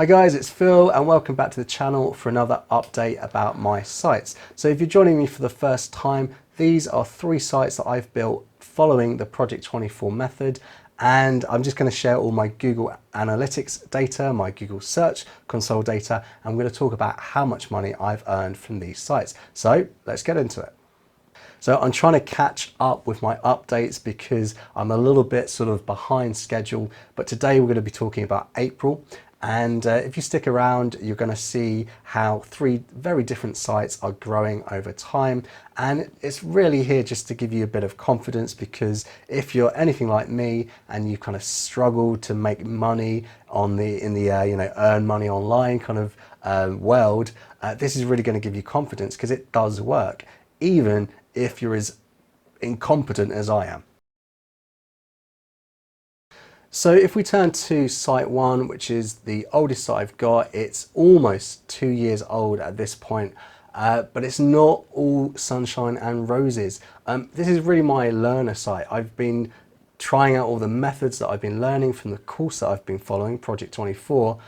Hi guys, it's Phil and welcome back to the channel for another update about my sites. So if you're joining me for the first time, these are 3 sites that I've built following the Project 24 method, and I'm just going to share all my Google Analytics data, my Google Search Console data, and I'm going to talk about how much money I've earned from these sites. So let's get into it. So I'm trying to catch up with my updates because I'm a little bit sort of behind schedule, but today we're going to be talking about April. And if you stick around, you're going to see how 3 very different sites are growing over time. And it's really here just to give you a bit of confidence, because if you're anything like me and you kind of struggle to make money on in the earn money online kind of world, this is really going to give you confidence because it does work, even if you're as incompetent as I am. So if we turn to site 1, which is the oldest site I've got, it's almost 2 years old at this point, but it's not all sunshine and roses. This is really my learner site. I've been trying out all the methods that I've been learning from the course that I've been following, Project 24,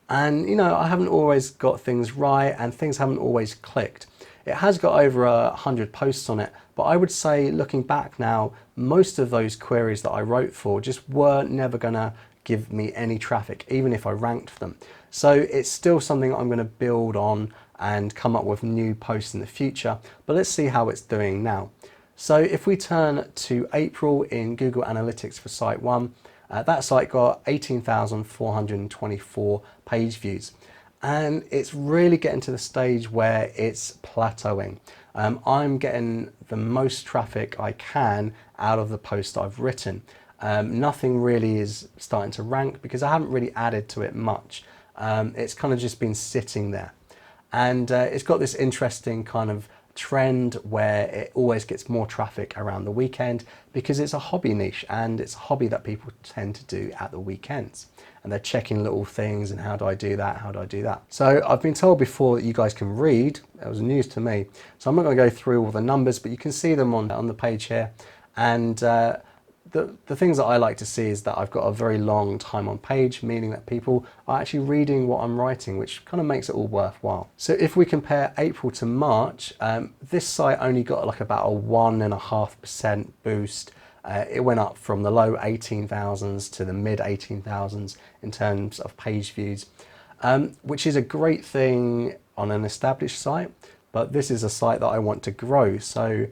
and I haven't always got things right and things haven't always clicked. It has got over 100 posts on it, but I would say, looking back now, most of those queries that I wrote for just were never going to give me any traffic, even if I ranked them. So it's still something I'm going to build on and come up with new posts in the future, but let's see how it's doing now. So if we turn to April in Google Analytics for site 1, that site got 18,424 page views. And it's really getting to the stage where it's plateauing. I'm getting the most traffic I can out of the post I've written. Nothing really is starting to rank because I haven't really added to it much. It's kind of just been sitting there. And it's got this interesting kind of trend where it always gets more traffic around the weekend because it's a hobby niche, and it's a hobby that people tend to do at the weekends, and they're checking little things and how do I do that, how do I do that. So I've been told before that you guys can read. It was news to me, so I'm not going to go through all the numbers, but you can see them on the page here. And the things that I like to see is that I've got a very long time on page, meaning that people are actually reading what I'm writing, which kind of makes it all worthwhile. So if we compare April to March, this site only got like about a 1.5% boost. It went up from the low 18,000s to the mid 18,000s in terms of page views, which is a great thing on an established site, but this is a site that I want to grow. So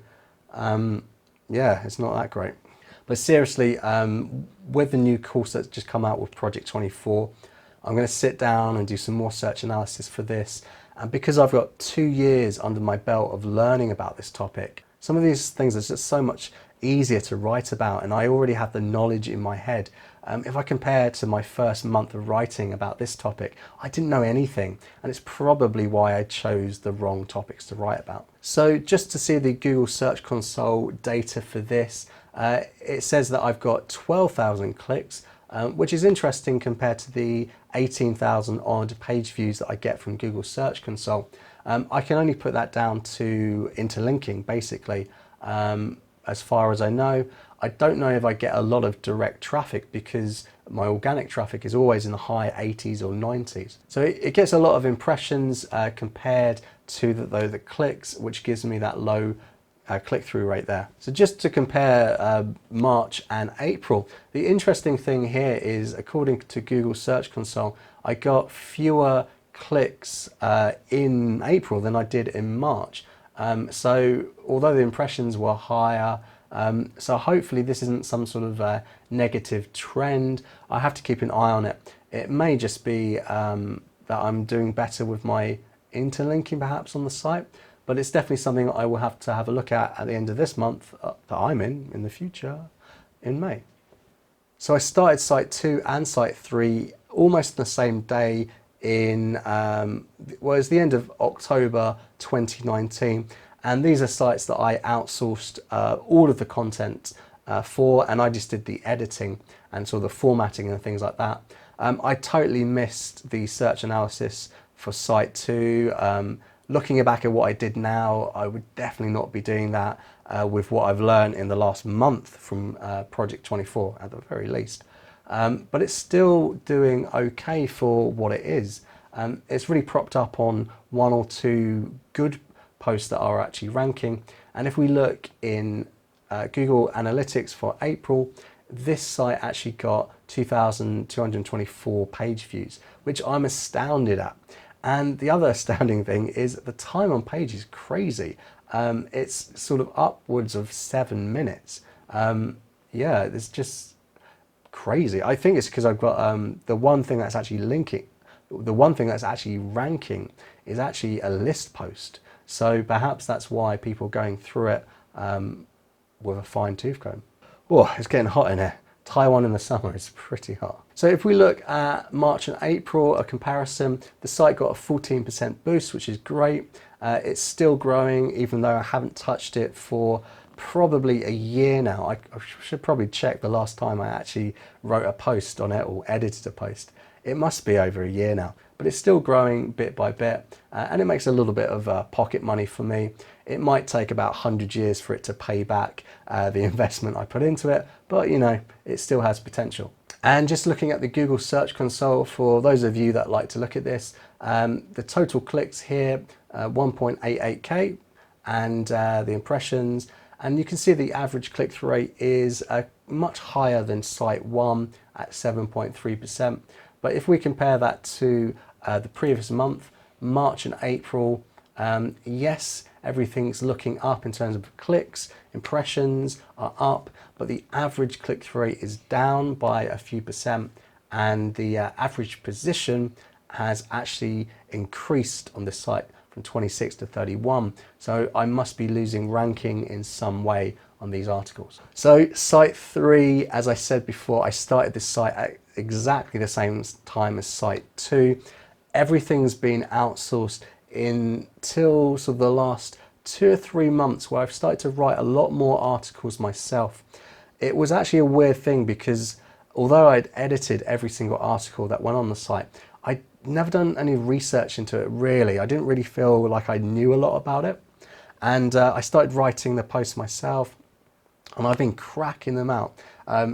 yeah, it's not that great. But seriously, with the new course that's just come out with Project 24, I'm going to sit down and do some more search analysis for this. And because I've got 2 years under my belt of learning about this topic, some of these things are just so much easier to write about, and I already have the knowledge in my head. If I compare to my first month of writing about this topic, I didn't know anything, and it's probably why I chose the wrong topics to write about. So just to see the Google Search Console data for this, it says that I've got 12,000 clicks, which is interesting compared to the 18,000 odd page views that I get from Google Search Console. I can only put that down to interlinking, basically. As far as I know, I don't know if I get a lot of direct traffic because my organic traffic is always in the high 80s or 90s. So it gets a lot of impressions compared to the clicks, which gives me that low click-through rate there. So just to compare March and April, the interesting thing here is, according to Google Search Console, I got fewer clicks in April than I did in March. So although the impressions were higher, so hopefully this isn't some sort of negative trend. I have to keep an eye on it. It may just be that I'm doing better with my interlinking perhaps on the site, but it's definitely something that I will have to have a look at the end of this month that I'm in the future, in May. So I started site 2 and site 3 almost the same day in, well, it's the end of October 2019. And these are sites that I outsourced all of the content for, and I just did the editing and sort of the formatting and things like that. I totally missed the search analysis for site 2. Looking back at what I did now, I would definitely not be doing that with what I've learned in the last month from Project 24 at the very least. but it's still doing okay for what it is. It's really propped up on one or two good posts that are actually ranking. And if we look in Google Analytics for April, this site actually got 2,224 page views, which I'm astounded at. And the other astounding thing is the time on page is crazy. It's sort of upwards of 7 minutes. Yeah, it's just crazy. I think it's because I've got the one thing that's actually ranking is actually a list post. So perhaps that's why people are going through it with a fine tooth comb. Oh, it's getting hot in here. Taiwan in the summer is pretty hot. So if we look at March and April, a comparison, the site got a 14% boost, which is great. It's still growing, even though I haven't touched it for probably a year now. I should probably check the last time I actually wrote a post on it or edited a post. It must be over a year now, but it's still growing bit by bit, and it makes a little bit of pocket money for me. It might take about 100 years for it to pay back the investment I put into it, but you know, it still has potential. And just looking at the Google Search Console, for those of you that like to look at this, the total clicks here, 1.88k, and the impressions, and you can see the average click-through rate is much higher than site 1 at 7.3%. But if we compare that to the previous month, March and April, yes, everything's looking up in terms of clicks, impressions are up, but the average click-through rate is down by a few percent, and the average position has actually increased on this site from 26 to 31. So I must be losing ranking in some way on these articles. So site 3, as I said before, I started this site at exactly the same time as site 2. Everything's been outsourced until sort of the last 2 or 3 months, where I've started to write a lot more articles myself. It was actually a weird thing because although I'd edited every single article that went on the site, I'd never done any research into it really. I didn't really feel like I knew a lot about it. And I started writing the posts myself, and I've been cracking them out.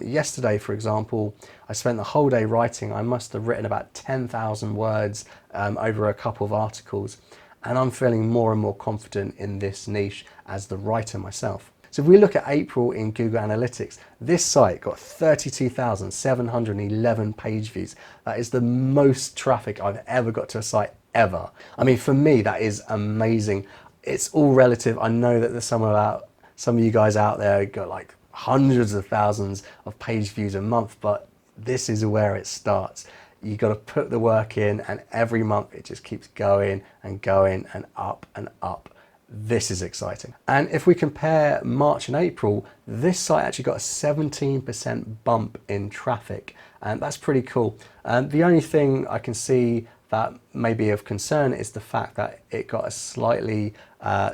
Yesterday, for example, I spent the whole day writing. I must have written about 10,000 words over a couple of articles, and I'm feeling more and more confident in this niche as the writer myself. So if we look at April in Google Analytics, this site got 32,711 page views. That is the most traffic I've ever got to a site ever. I mean, for me, that is amazing. It's all relative. I know that there's some of you guys out there who got like hundreds of thousands of page views a month, but this is where it starts. You got to put the work in, and every month it just keeps going and going and up and up. This is exciting. And if we compare March and April, this site actually got a 17% bump in traffic, and that's pretty cool. The only thing I can see that may be of concern is the fact that it got a slightly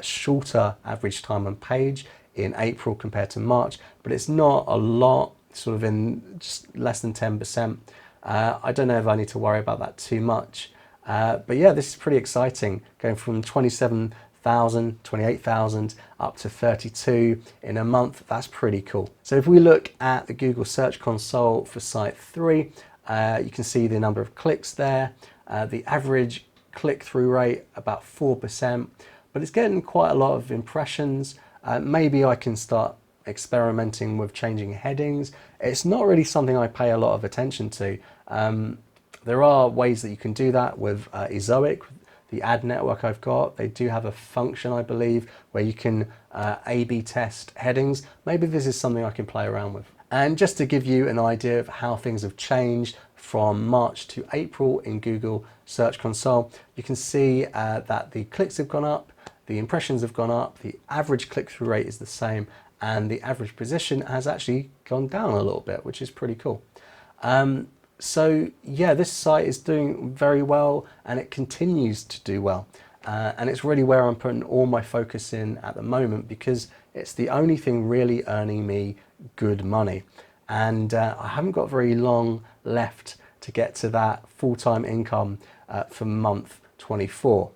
shorter average time on page in April compared to March, but it's not a lot, sort of in just less than 10%. I don't know if I need to worry about that too much. But yeah, this is pretty exciting, going from 28,000 up to 32 in a month. That's pretty cool. So if we look at the Google Search Console for site 3, you can see the number of clicks there, the average click-through rate about 4%, but it's getting quite a lot of impressions. Maybe I can start experimenting with changing headings. It's not really something I pay a lot of attention to. There are ways that you can do that with Ezoic, the ad network I've got. They do have a function, I believe, where you can A/B test headings. Maybe this is something I can play around with. And just to give you an idea of how things have changed from March to April in Google Search Console, you can see that the clicks have gone up, the impressions have gone up, the average click-through rate is the same, and the average position has actually gone down a little bit, which is pretty cool. So yeah, this site is doing very well, and it continues to do well. And it's really where I'm putting all my focus in at the moment, because it's the only thing really earning me good money. And I haven't got very long left to get to that full-time income for month 24,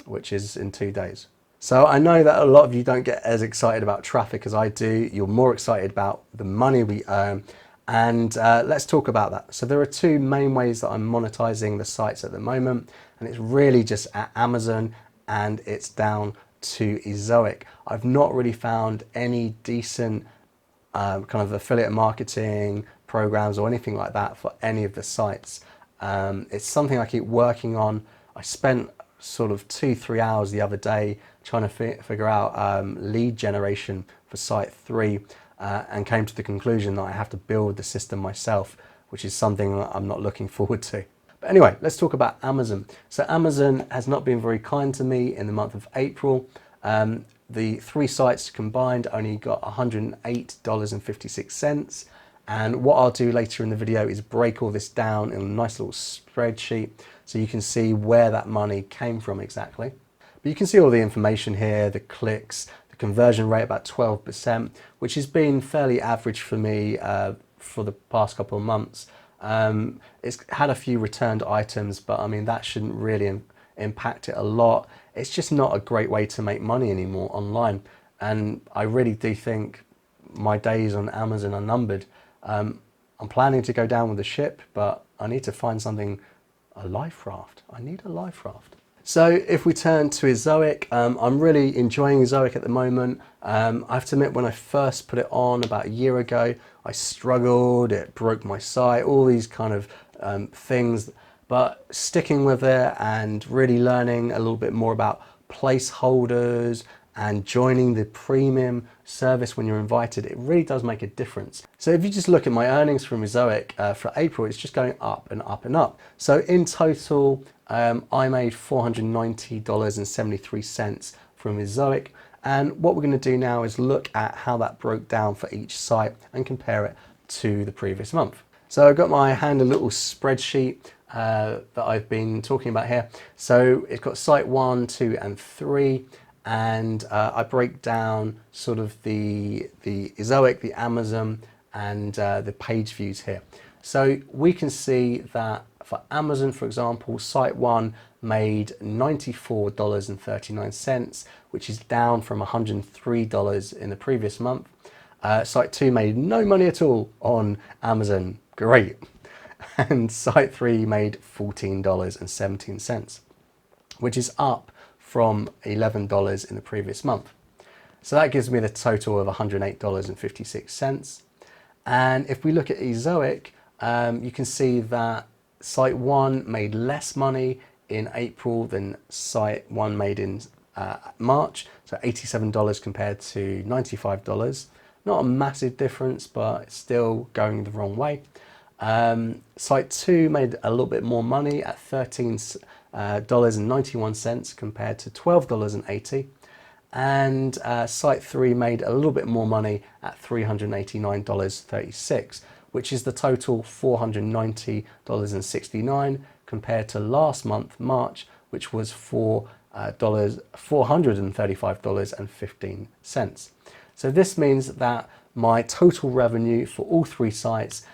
which is in 2 days. So I know that a lot of you don't get as excited about traffic as I do. You're more excited about the money we earn. And let's talk about that. So there are two main ways that I'm monetizing the sites at the moment, and it's really just at Amazon and it's down to Ezoic. I've not really found any decent kind of affiliate marketing programs or anything like that for any of the sites. It's something I keep working on. I spent sort of 2-3 hours the other day trying to figure out lead generation for site 3 and came to the conclusion that I have to build the system myself, which is something that I'm not looking forward to. But anyway, let's talk about Amazon. So Amazon has not been very kind to me in the month of April. The 3 sites combined only got $108.56. And what I'll do later in the video is break all this down in a nice little spreadsheet so you can see where that money came from exactly. But you can see all the information here, the clicks, the conversion rate about 12%, which has been fairly average for me for the past couple of months. It's had a few returned items, but I mean, that shouldn't really impact it a lot. It's just not a great way to make money anymore online. And I really do think my days on Amazon are numbered. I'm planning to go down with the ship, but I need to find something, a life raft. I need a life raft. So if we turn to Ezoic, I'm really enjoying Ezoic at the moment. I have to admit, when I first put it on about a year ago, I struggled, it broke my site, all these kind of things. But sticking with it and really learning a little bit more about placeholders and joining the premium service when you're invited, it really does make a difference. So if you just look at my earnings from Ezoic for April, it's just going up and up and up. So in total, I made $490.73 from Ezoic. And what we're going to do now is look at how that broke down for each site and compare it to the previous month. So I've got my hand a little spreadsheet that I've been talking about here. So it's got site 1, 2, and 3. And I break down sort of the Ezoic, the Amazon, and the page views here. So we can see that for Amazon, for example, site 1 made $94.39, which is down from $103 in the previous month. Site 2 made no money at all on Amazon, great. And site 3 made $14.17, which is up from $11 in the previous month. So that gives me the total of $108.56. And if we look at Ezoic, you can see that site 1 made less money in April than site 1 made in March. So $87 compared to $95. Not a massive difference, but it's still going the wrong way. Site 2 made a little bit more money at $13.91 compared to $12.80. And site 3 made a little bit more money at $389.36, which is the total $490.69 compared to last month, March, which was $435.15. So this means that my total revenue for all 3 sites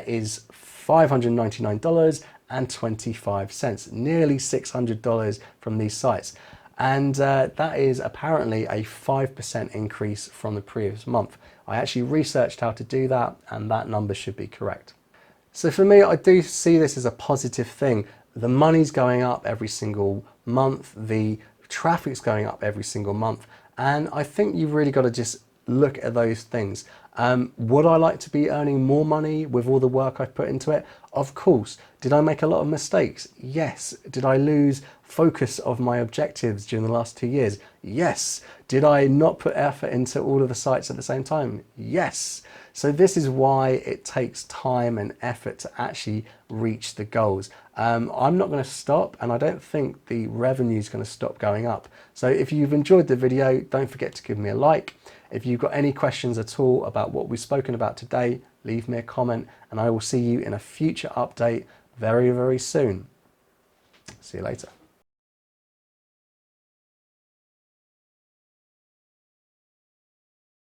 is $599.25, nearly $600 from these sites. And that is apparently a 5% increase from the previous month. I actually researched how to do that, and that number should be correct. So for me, I do see this as a positive thing. The money's going up every single month, the traffic's going up every single month, and I think you've really got to just look at those things. Would I like to be earning more money with all the work I've put into it? Of course. Did I make a lot of mistakes? Yes. Did I lose focus of my objectives during the last 2 years? Yes. Did I not put effort into all of the sites at the same time? Yes. So this is why it takes time and effort to actually reach the goals. I'm not going to stop, and I don't think the revenue is going to stop going up. So if you've enjoyed the video, don't forget to give me a like. If you've got any questions at all about what we've spoken about today, leave me a comment, and I will see you in a future update very, very soon. See you later.